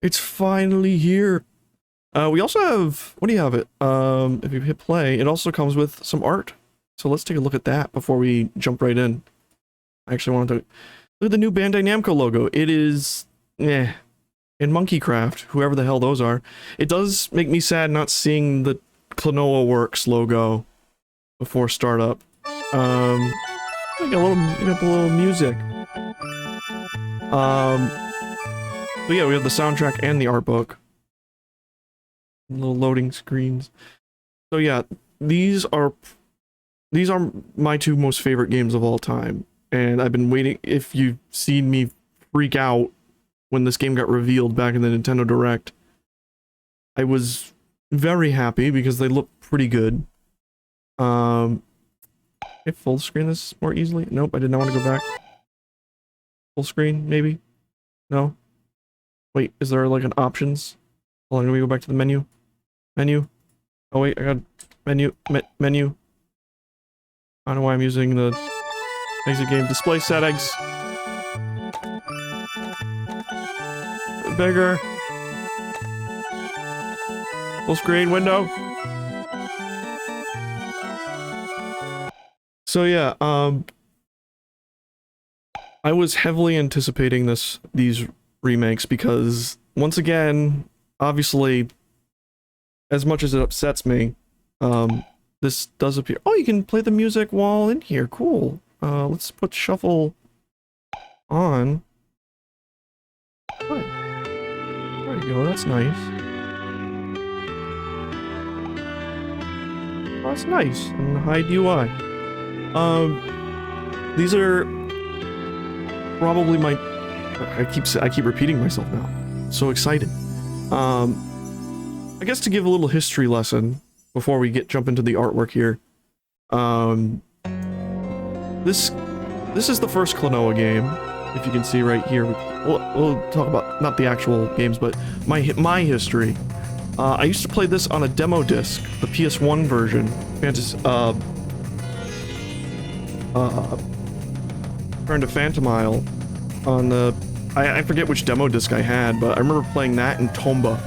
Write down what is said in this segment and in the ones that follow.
It's finally here. We also have, what do you have it? If you hit play, it also comes with some art. So let's take a look at that before we jump right in. I actually wanted to look at the new Bandai Namco logo. It is, in Monkeycraft, whoever the hell those are. It does make me sad not seeing the Klonoa Works logo before startup. We got the little music. But yeah, we have the soundtrack and the art book. Little loading screens. So yeah, these are my two most favorite games of all time. And I've been waiting, if you've seen me freak out when this game got revealed back in the Nintendo Direct, I was very happy because they look pretty good. If full screen this more easily? Nope, I did not want to go back. Full screen, maybe? No? Wait, is there like an options? Hold on, let me go back to the menu. Menu. Oh wait, I got menu. Menu. I don't know why I'm using the exit game display settings. Bigger. Full screen window. So yeah, I was heavily anticipating these remakes because once again, obviously, as much as it upsets me, this does appear. Oh, you can play the music while in here. Cool. Let's put shuffle on. What? There you go. That's nice. Oh, that's nice. And hide UI. These are probably my. I keep repeating myself now. So excited. I guess to give a little history lesson before we jump into the artwork here. This is the first Klonoa game, if you can see right here. We'll talk about not the actual games, but my history. I used to play this on a demo disc, the PS1 version. Turned to Phantom Isle on the. I forget which demo disc I had, but I remember playing that in Tomba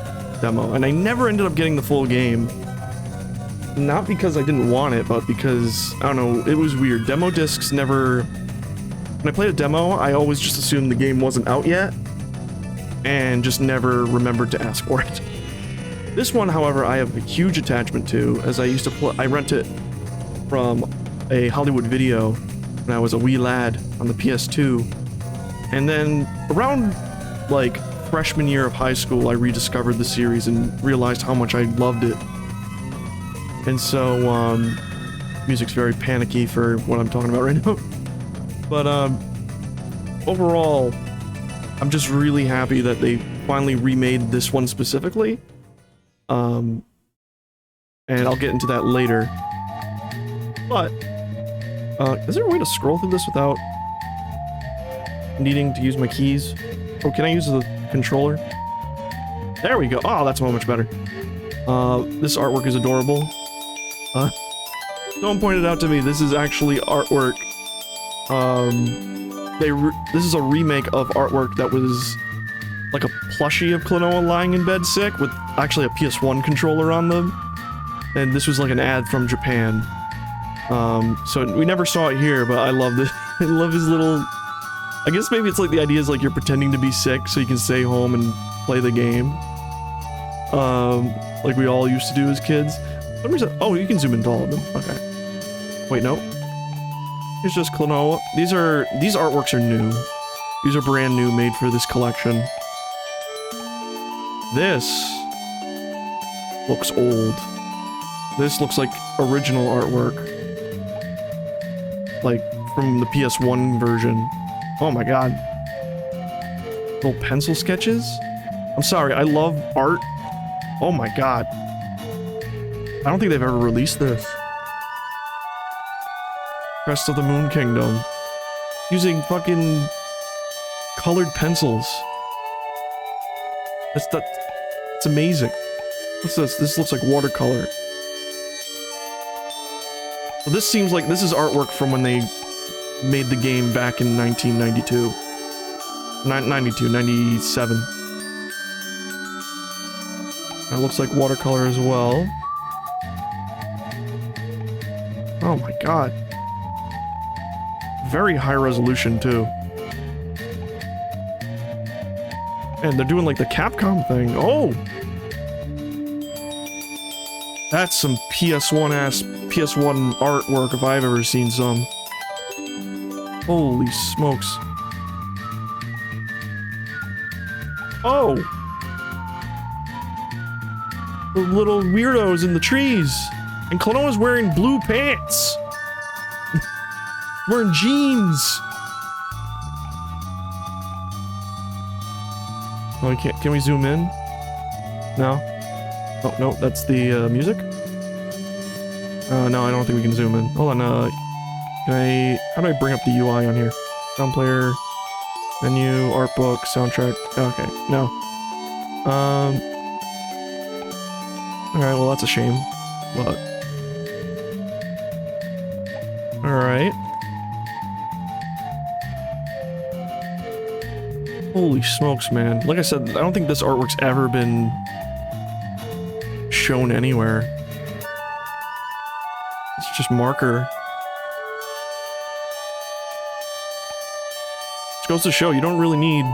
demo, and I never ended up getting the full game. Not because I didn't want it, but because, I don't know, it was weird. Demo discs never... When I played a demo, I always just assumed the game wasn't out yet, and just never remembered to ask for it. This one, however, I have a huge attachment to, as I used to play... I rented it from a Hollywood Video when I was a wee lad on the PS2. And then, around, like, freshman year of high school, I rediscovered the series and realized how much I loved it. And so, music's very panicky for what I'm talking about right now. But, overall, I'm just really happy that they finally remade this one specifically. And I'll get into that later. But, is there a way to scroll through this without needing to use my keys? Oh, can I use the controller? There we go. Oh, that's so much better. This artwork is adorable. Someone pointed out to me, this is actually artwork. This is a remake of artwork that was like a plushie of Klonoa lying in bed sick with actually a PS1 controller on them. And this was like an ad from Japan. So we never saw it here, but I love this. I love his little... I guess maybe it's like the idea is like you're pretending to be sick so you can stay home and play the game. Like we all used to do as kids. For some reason, oh, you can zoom into all of them. Okay. Wait, no. Here's just Klonoa. These artworks are new. These are brand new, made for this collection. This looks old. This looks like original artwork. Like from the PS1 version. Oh my god. Little pencil sketches? I'm sorry, I love art. Oh my god. I don't think they've ever released this. Crest of the Moon Kingdom. Using fucking colored pencils. It's amazing. What's this? This looks like watercolor. Well, this seems like this is artwork from when they made the game back in 1992. 97. That looks like watercolor as well. Oh my god. Very high resolution, too. And they're doing like the Capcom thing. Oh! That's some PS1 artwork if I've ever seen some. Holy smokes. Oh! The little weirdos in the trees. And Klonoa's wearing blue pants. Wearing jeans. Oh, can we zoom in? No? Oh, no, that's the music? No, I don't think we can zoom in. Hold on, how do I bring up the UI on here? Sound player, menu, art book, soundtrack. Okay, no. Alright, well, that's a shame. But. Alright. Holy smokes, man. Like I said, I don't think this artwork's ever been shown anywhere. It's just marker. It goes to show you don't really need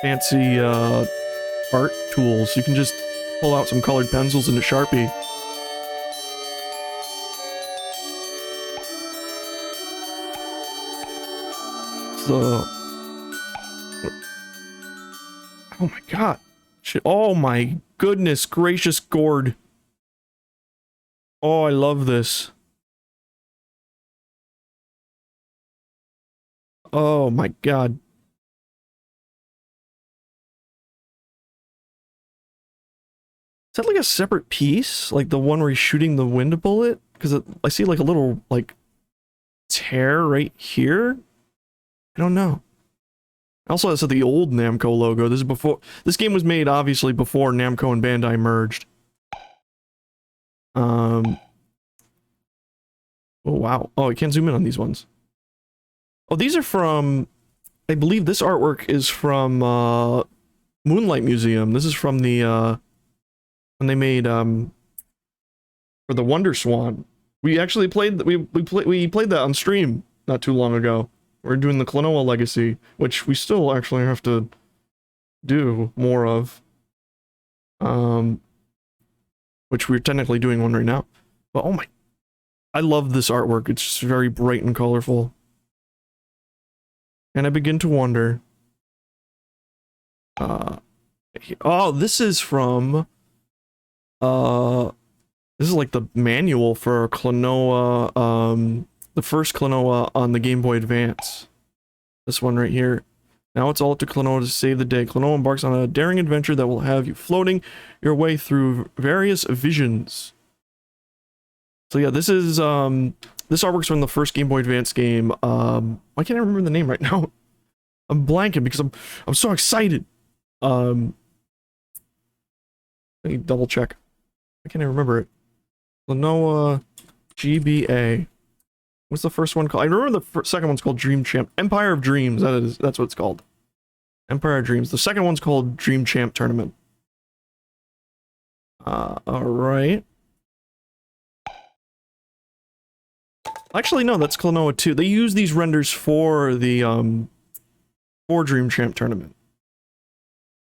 fancy art tools. You can just pull out some colored pencils and a Sharpie. So, oh my god. Shit. Oh my goodness gracious gourd. Oh, I love this. Oh my god. Is that like a separate piece? Like the one where he's shooting the wind bullet? Because I see like a little, like, tear right here? I don't know. Also, I said the old Namco logo. This is before... This game was made, obviously, before Namco and Bandai merged. Oh, wow. Oh, I can't zoom in on these ones. Oh, these are from... I believe this artwork is from, Moonlight Museum. This is from the, when they made, for the Wonder Swan. We actually played... We played that on stream not too long ago. We're doing the Klonoa Legacy, which we still actually have to do more of. Which we're technically doing one right now. But oh my... I love this artwork. It's just very bright and colorful. And I begin to wonder... oh, this is from... this is like the manual for Klonoa, the first Klonoa on the Game Boy Advance. This one right here. Now it's all up to Klonoa to save the day. Klonoa embarks on a daring adventure that will have you floating your way through various visions. So yeah, this is, this artwork's from the first Game Boy Advance game. Why can't I remember the name right now? I'm blanking because I'm so excited. Let me double check. I can't even remember it. Klonoa GBA. What's the first one called? I remember the second one's called Dream Champ. Empire of Dreams, that's what it's called. Empire of Dreams. The second one's called Dream Champ Tournament. Alright. Actually, no, that's Klonoa 2. They use these renders for the, for Dream Champ Tournament.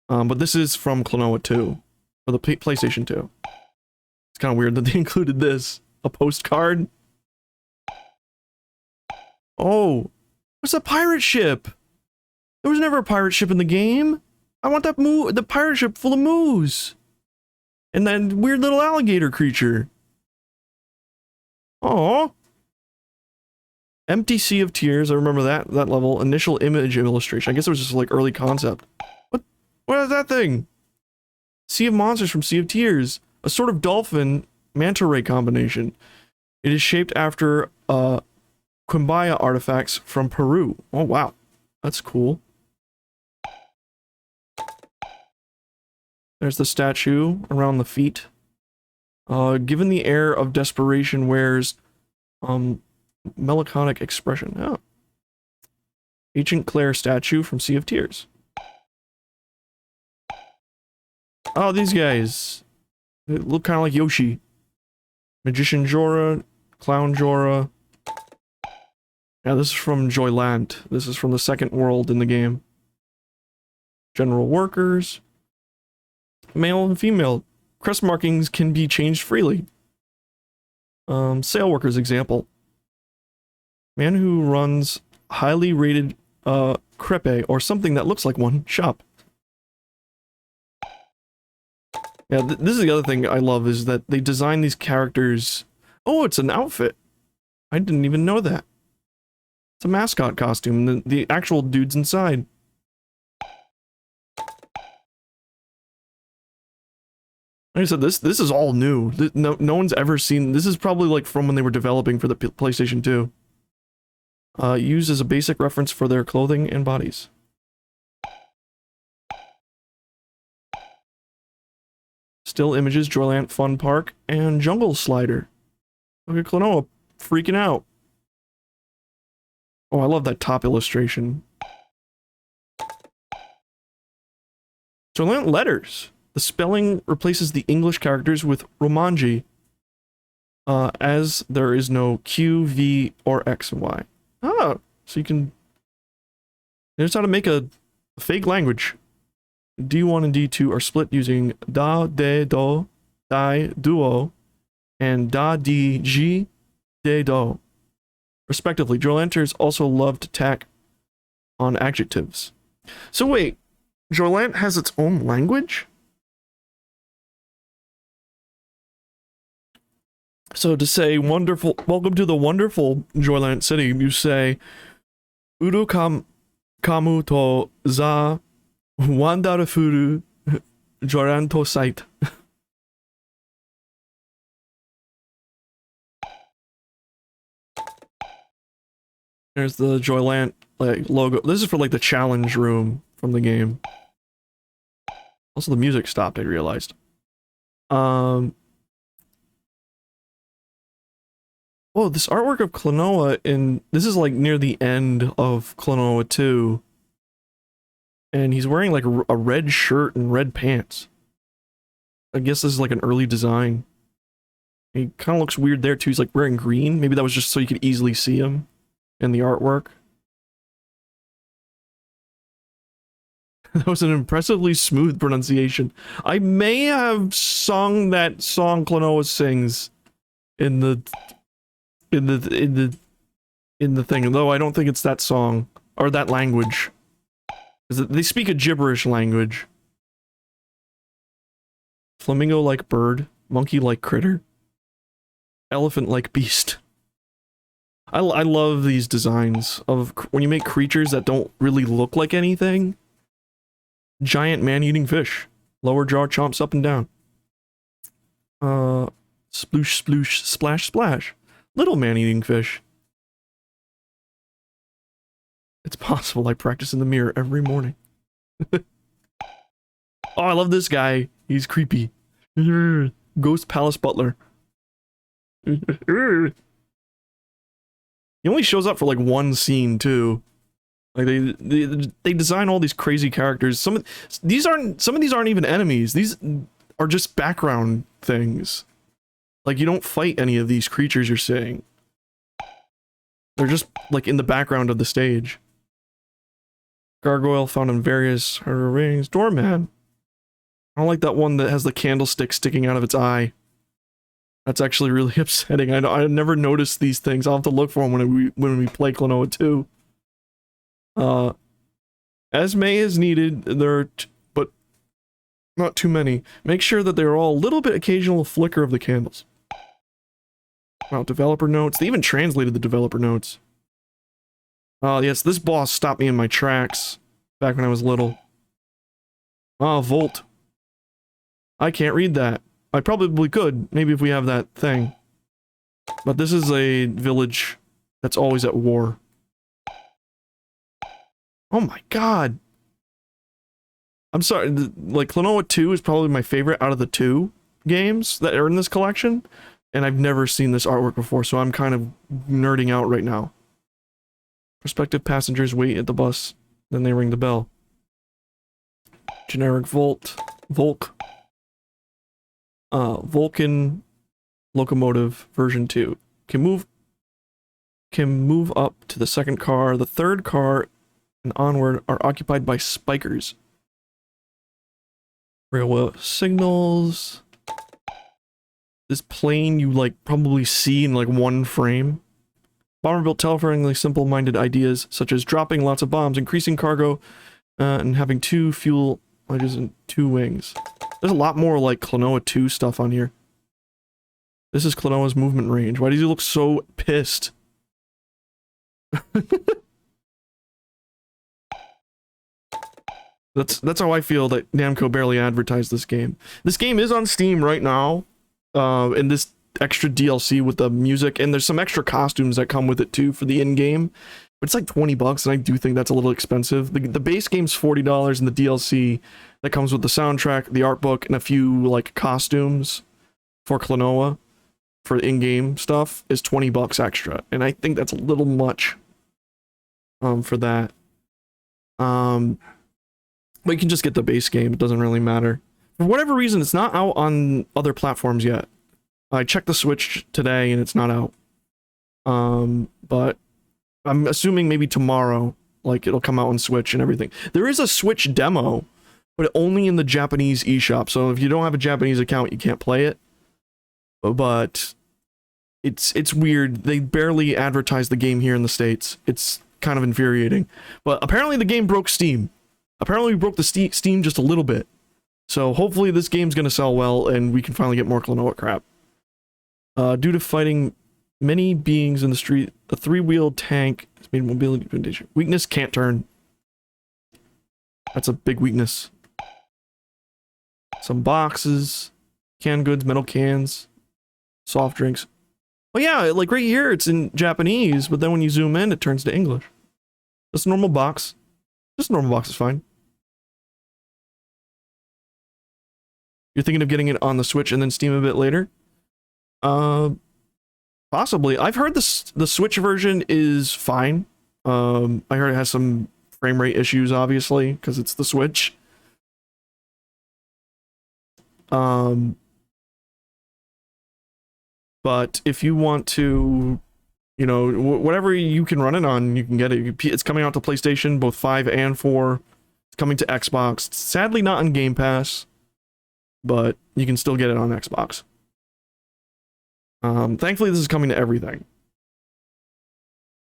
But this is from Klonoa 2. For the PlayStation 2. It's kind of weird that they included this. A postcard. Oh, what's a pirate ship? There was never a pirate ship in the game. I want that the pirate ship full of moose. And that weird little alligator creature. Oh. Empty Sea of Tears. I remember that level. Initial image illustration. I guess it was just like early concept. What is that thing? Sea of Monsters from Sea of Tears. A sort of dolphin manta ray combination. It is shaped after Quimbaya artifacts from Peru. Oh, wow. That's cool. There's the statue around the feet. Given the air of desperation wears melancholic expression. Oh. Ancient Claire statue from Sea of Tears. Oh, these guys. They look kind of like Yoshi. Magician Jorah, Clown Jorah. Yeah, this is from Joyland. This is from the second world in the game. General workers. Male and female. Crest markings can be changed freely. Sale workers example. Man who runs highly rated crepe or something that looks like one shop. Yeah, this is the other thing I love is that they design these characters. Oh, it's an outfit. I didn't even know that. It's a mascot costume. The actual dude's inside. Like I said, this is all new. No one's ever seen. This is probably like from when they were developing for the PlayStation 2. Used as a basic reference for their clothing and bodies. Still images, Joyland Fun Park, and Jungle Slider. Look at Klonoa freaking out. Oh, I love that top illustration. Joyland letters. The spelling replaces the English characters with Romanji, as there is no Q, V, or X and Y. Oh, so you can... There's how to make a fake language. D1 and D2 are split using Da, De, Do, Di, Duo, and Da, Di, Ji, De, Do, respectively. Joylanters also love to tack on adjectives. So wait, Joyland has its own language? So to say wonderful, welcome to the wonderful Joyland City, you say Uru kamu to za wandarfuru Joranto site. There's the Joyland like logo. This is for like the challenge room from the game. Also the music stopped, I realized. Whoa, this artwork of Klonoa this is like near the end of Klonoa 2. And he's wearing like a red shirt and red pants. I guess this is like an early design. He kind of looks weird there too. He's like wearing green. Maybe that was just so you could easily see him in the artwork. That was an impressively smooth pronunciation. I may have sung that song Klonoa sings in the thing, though I don't think it's that song or that language. They speak a gibberish language. Flamingo-like bird, monkey-like critter, elephant-like beast. I love these designs of when you make creatures that don't really look like anything. Giant man-eating fish. Lower jaw chomps up and down. Sploosh, sploosh, splash, splash. Little man-eating fish. It's possible I practice in the mirror every morning. Oh, I love this guy. He's creepy. Ghost Palace Butler. He only shows up for like one scene too. Like they design all these crazy characters. Some of these aren't even enemies. These are just background things. Like you don't fight any of these creatures you're seeing. They're just like in the background of the stage. Gargoyle found in various rings. Doorman. I don't like that one that has the candlestick sticking out of its eye. That's actually really upsetting. I never noticed these things. I'll have to look for them when we play Klonoa 2. As may is needed, but not too many. Make sure that they're all a little bit occasional flicker of the candles. Wow, developer notes. They even translated the developer notes. Oh, yes, this boss stopped me in my tracks back when I was little. Ah, Volt. I can't read that. I probably could, maybe if we have that thing. But this is a village that's always at war. Oh my god! I'm sorry, like, Klonoa 2 is probably my favorite out of the 2 games that are in this collection, and I've never seen this artwork before, so I'm kind of nerding out right now. Prospective passengers wait at the bus, then they ring the bell. Generic Volk. Vulcan locomotive version 2 can move up to the second car. The third car and onward are occupied by spikers. Railway signals. This plane you like probably see in like one frame. Bomber built terrifyingly simple-minded ideas such as dropping lots of bombs, increasing cargo, and having 2 fuel wedges and 2 wings. There's a lot more like Klonoa 2 stuff on here. This is Klonoa's movement range. Why does he look so pissed? That's how I feel that Namco barely advertised this game. This game is on Steam right now, and this extra DLC with the music, and there's some extra costumes that come with it too for the in-game. But it's like 20 bucks, and I do think that's a little expensive. The base game's $40, and the DLC that comes with the soundtrack, the art book, and a few like costumes for Klonoa for in-game stuff is 20 bucks extra, and I think that's a little much for that. But you can just get the base game, it doesn't really matter. For whatever reason, it's not out on other platforms yet. I checked the Switch today and it's not out. But I'm assuming maybe tomorrow, like it'll come out on Switch and everything. There is a Switch demo, but only in the Japanese eShop. So if you don't have a Japanese account, you can't play it. But it's weird. They barely advertise the game here in the States. It's kind of infuriating. But apparently the game broke Steam. Apparently we broke the Steam just a little bit. So hopefully this game's gonna sell well and we can finally get more Klonoa crap. Due to fighting many beings in the street, a 3-wheeled tank has made mobility limitation. Weakness, can't turn. That's a big weakness. Some boxes, canned goods, metal cans, soft drinks. Oh yeah, like right here it's in Japanese, but then when you zoom in it turns to English. Just a normal box. Just a normal box is fine. You're thinking of getting it on the Switch and then Steam a bit later? Possibly. I've heard the Switch version is fine. I heard it has some frame rate issues, obviously, because it's the Switch. But if you want to, you know, whatever you can run it on, you can get it. It's coming out to PlayStation, both 5 and 4. It's coming to Xbox. Sadly not on Game Pass, but you can still get it on Xbox. Thankfully this is coming to everything.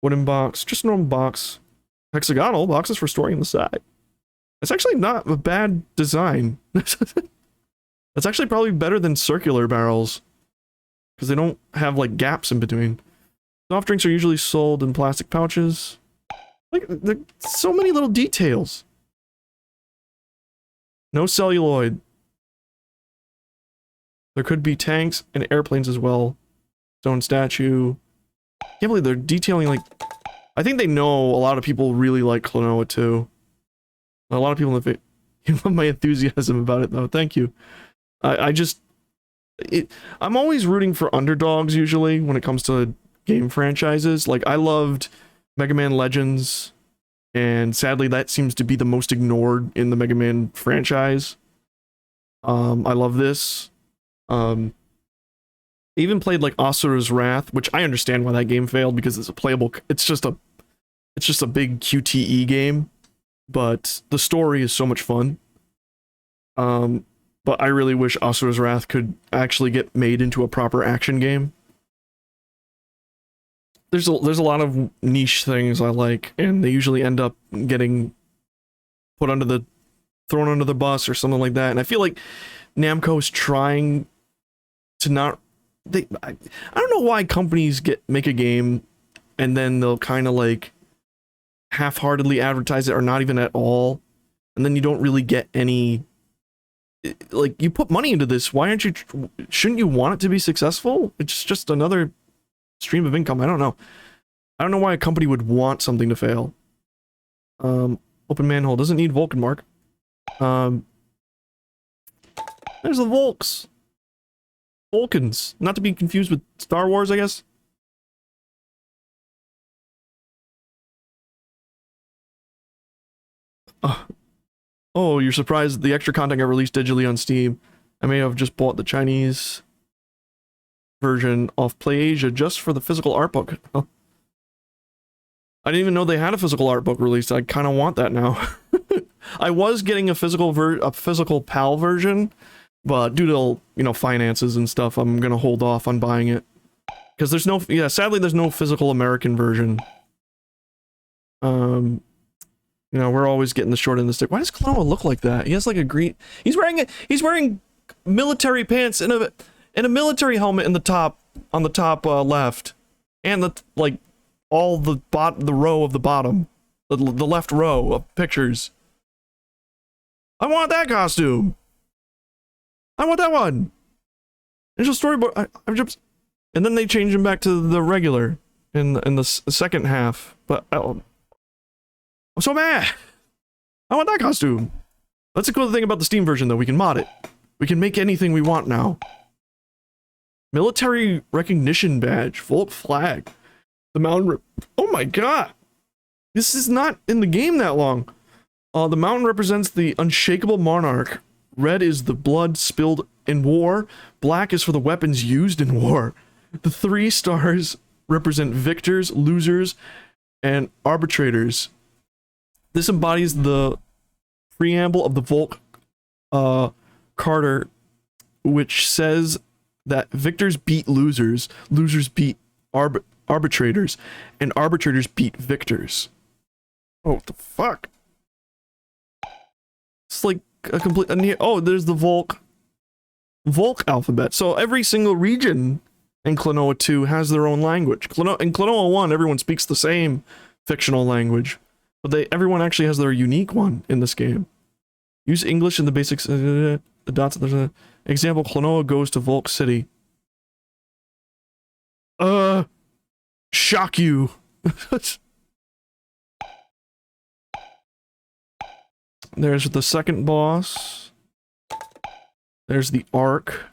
Wooden box, just a normal box. Hexagonal boxes for storing on the side. It's actually not a bad design. That's actually probably better than circular barrels, because they don't have like gaps in between. Soft drinks are usually sold in plastic pouches. Like, there's so many little details. No celluloid. There could be tanks and airplanes as well. Stone statue. Can't believe they're detailing, like... I think they know a lot of people really like Klonoa too. A lot of people in the... You love my enthusiasm about it though, thank you. I'm always rooting for underdogs usually when it comes to game franchises. Like, I loved Mega Man Legends, and sadly that seems to be the most ignored in the Mega Man franchise. I love this. I even played like Asura's Wrath, which I understand why that game failed, because it's a playable, it's just a big QTE game, but the story is so much fun. But I really wish Asura's Wrath could actually get made into a proper action game. There's a lot of niche things I like, and they usually end up getting thrown under the bus or something like that. And I feel like Namco's trying to not... I don't know why companies make a game and then they'll kind of like half-heartedly advertise it or not even at all, and then you don't really get any... Like, you put money into this, why aren't you... Shouldn't you want it to be successful? It's just another stream of income. I don't know. I don't know why a company would want something to fail. Open manhole. Doesn't need Vulcan mark. There's the Volks. Vulcans. Not to be confused with Star Wars, I guess. Oh, you're surprised the extra content got released digitally on Steam. I may have just bought the Chinese version off PlayAsia just for the physical art book. I didn't even know they had a physical art book released. I kind of want that now. I was getting a physical PAL version, but due to, you know, finances and stuff, I'm gonna hold off on buying it. Because there's no, yeah, sadly there's no physical American version. You know, we're always getting the short end of the stick. Why does Klonoa look like that? He has like a green, he's wearing military pants and a military helmet in the top, on the top left. And the, like, all the row of the bottom. The left row of pictures. I want that costume! I want that one! It's a storyboard. I'm just... And then they change him back to the regular in the second half. But I'm so mad! I want that costume! That's a cool thing about the Steam version, though. We can mod it. We can make anything we want now. Military recognition badge. Volt flag. The mountain... Oh my god! This is not in the game that long. The mountain represents the unshakable monarch. Red is the blood spilled in war. Black is for the weapons used in war. The 3 stars represent victors, losers, and arbitrators. This embodies the preamble of the Volk Carter, which says that victors beat losers, losers beat arbitrators, and arbitrators beat victors. Oh, what the fuck? It's like a complete... Oh, there's the Volk alphabet. So every single region in Klonoa 2 has their own language. In Klonoa 1, everyone speaks the same fictional language, but everyone actually has their unique one in this game. Use English in the basics. The dots. Example: Klonoa goes to Volk City. Shock you. There's the second boss. There's the Ark.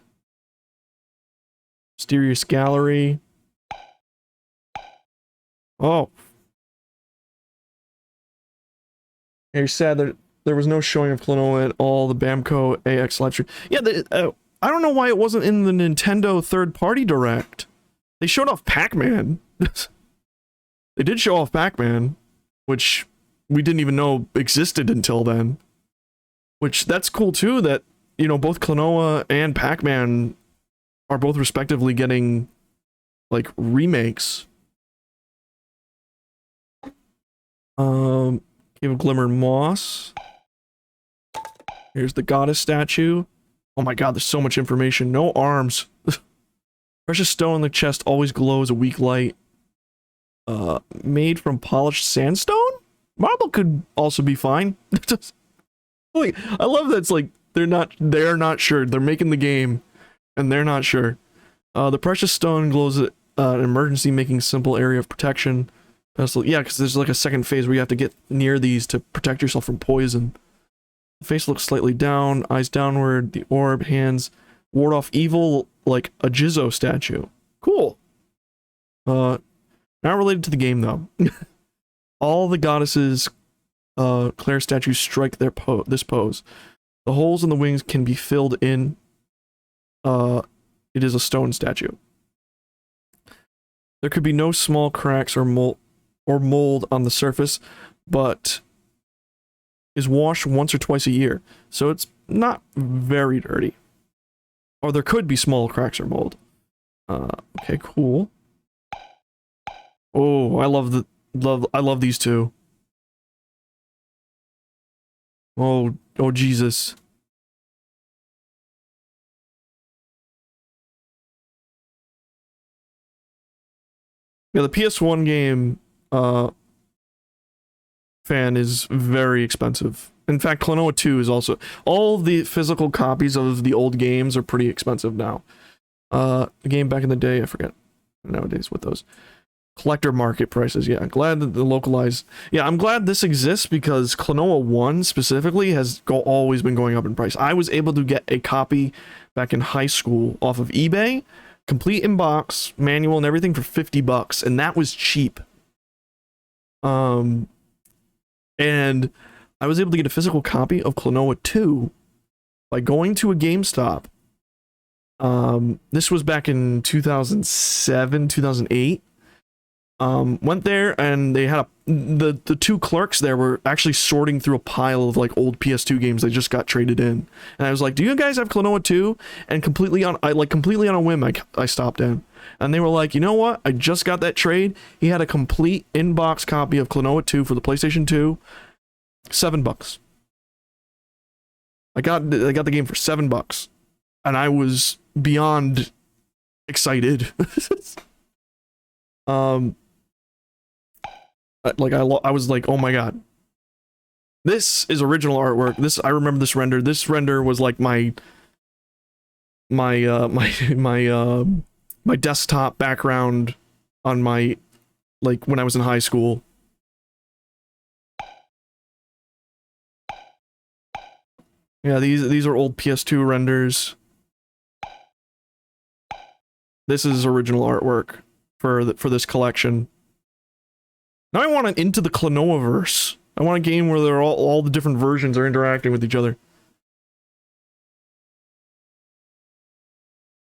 Mysterious Gallery. Oh. You're sad that there was no showing of Klonoa at all, the Bamco AX live stream. Yeah, I don't know why it wasn't in the Nintendo third-party direct. They showed off Pac-Man. They did show off Pac-Man, which we didn't even know existed until then. Which, that's cool too, that, you know, both Klonoa and Pac-Man are both respectively getting, like, remakes. Cave of Glimmer and Moss. Here's the goddess statue. Oh my god, there's so much information. No arms. Precious stone in the chest always glows a weak light. Made from polished sandstone? Marble could also be fine. Like, I love that it's like, they're not sure. They're making the game, and they're not sure. The precious stone glows at an emergency, making simple area of protection. Yeah, because there's like a second phase where you have to get near these to protect yourself from poison. The face looks slightly down, eyes downward, the orb, hands, ward off evil like a Jizzo statue. Cool. Not related to the game though. All the goddesses, Claire statues strike this pose. The holes in the wings can be filled in. It is a stone statue. There could be no small cracks or mold on the surface, but is washed once or twice a year, so it's not very dirty. Or there could be small cracks or mold. Okay, cool. Oh, I love these two. Oh Jesus. Yeah, the PS1 game, fan is very expensive. In fact, Klonoa 2 is also... All the physical copies of the old games are pretty expensive now. The game back in the day, I forget nowadays what those... Collector market prices, yeah. Glad that the localized... Yeah, I'm glad this exists because Klonoa 1 specifically has always been going up in price. I was able to get a copy back in high school off of eBay, complete in box, manual and everything for $50, and that was cheap. And I was able to get a physical copy of Klonoa 2 by going to a GameStop This was back in 2007, 2008. Went there and they had the two clerks there were actually sorting through a pile of like old PS2 games they just got traded in. And I was like, "Do you guys have Klonoa 2?" And completely on a whim, I stopped in. And they were like, "You know what? I just got that trade." He had a complete in-box copy of Klonoa 2 for the PlayStation 2. $7. I got the game for $7. And I was beyond excited. I was like, oh my god, this is original artwork. I remember this render. This render was like my desktop background on my, like, when I was in high school. Yeah, these are old PS2 renders. This is original artwork for this collection. Now I want an Into the Klonoa-verse. I want a game where they're all the different versions are interacting with each other.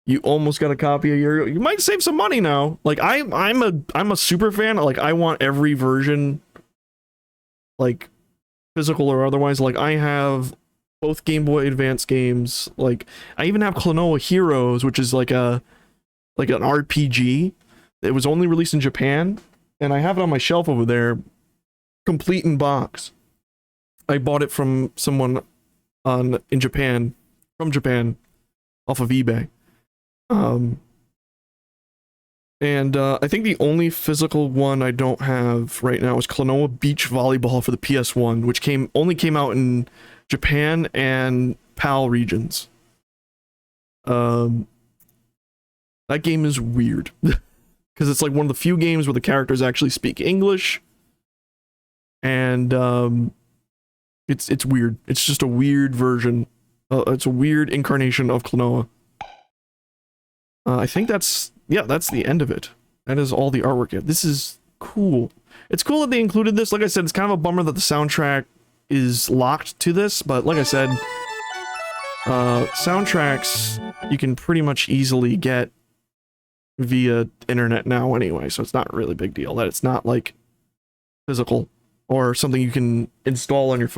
You almost got a copy a year ago. You might save some money now. Like I'm a super fan. Like I want every version, like physical or otherwise. Like I have both Game Boy Advance games. Like I even have Klonoa Heroes, which is like an RPG. It was only released in Japan. And I have it on my shelf over there, complete in box. I bought it from someone from Japan, off of eBay. I think the only physical one I don't have right now is Klonoa Beach Volleyball for the PS1, which only came out in Japan and PAL regions. That game is weird. Because it's like one of the few games where the characters actually speak English, and it's weird. It's just a weird version. It's a weird incarnation of Klonoa. I think that's the end of it. That is all the artwork. This is cool. It's cool that they included this. Like I said, it's kind of a bummer that the soundtrack is locked to this, but like I said, soundtracks you can pretty much easily get via internet now anyway, so it's not really a big deal that it's not like physical or something you can install on your phone.